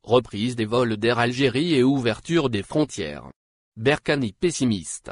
reprise des vols d'Air Algérie et ouverture des frontières. Berkane pessimiste.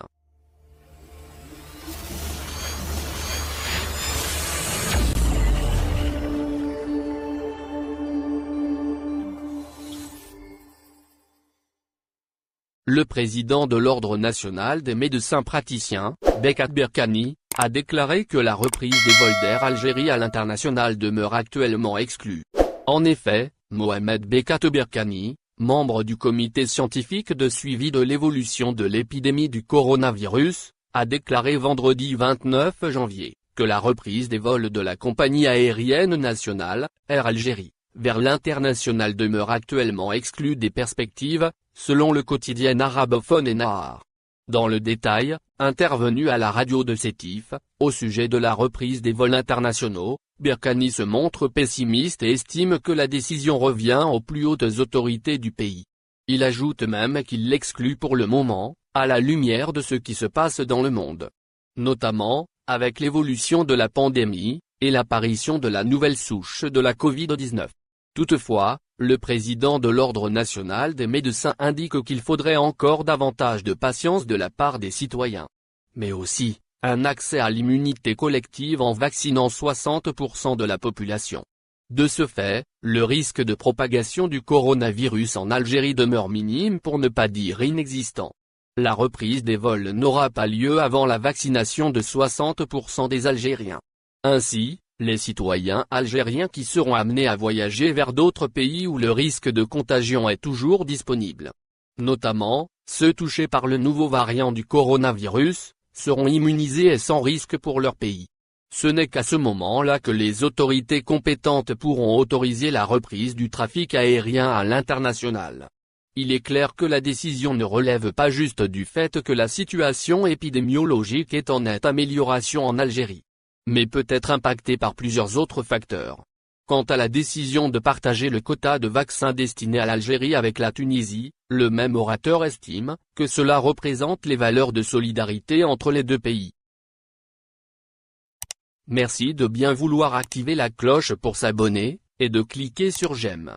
Le président de l'Ordre national des médecins praticiens, Bekat Berkane, a déclaré que la reprise des vols d'Air Algérie à l'international demeure actuellement exclue. En effet, Mohamed Bekat Berkane, membre du comité scientifique de suivi de l'évolution de l'épidémie du coronavirus, a déclaré vendredi 29 janvier, que la reprise des vols de la compagnie aérienne nationale, Air Algérie, vers l'international demeure actuellement exclue des perspectives, selon le quotidien arabophone Ennahar. Dans le détail, intervenu à la radio de Sétif, au sujet de la reprise des vols internationaux, Berkane se montre pessimiste et estime que la décision revient aux plus hautes autorités du pays. Il ajoute même qu'il l'exclut pour le moment, à la lumière de ce qui se passe dans le monde. Notamment, avec l'évolution de la pandémie, et l'apparition de la nouvelle souche de la Covid-19. Toutefois, le président de l'Ordre national des médecins indique qu'il faudrait encore davantage de patience de la part des citoyens. Mais aussi, un accès à l'immunité collective en vaccinant 60% de la population. De ce fait, le risque de propagation du coronavirus en Algérie demeure minime pour ne pas dire inexistant. La reprise des vols n'aura pas lieu avant la vaccination de 60% des Algériens. Ainsi, les citoyens algériens qui seront amenés à voyager vers d'autres pays où le risque de contagion est toujours disponible, notamment, ceux touchés par le nouveau variant du coronavirus, seront immunisés et sans risque pour leur pays. Ce n'est qu'à ce moment-là que les autorités compétentes pourront autoriser la reprise du trafic aérien à l'international. Il est clair que la décision ne relève pas juste du fait que la situation épidémiologique est en nette amélioration en Algérie, mais peut être impactée par plusieurs autres facteurs. Quant à la décision de partager le quota de vaccins destiné à l'Algérie avec la Tunisie, le même orateur estime que cela représente les valeurs de solidarité entre les deux pays. Merci de bien vouloir activer la cloche pour s'abonner, et de cliquer sur j'aime.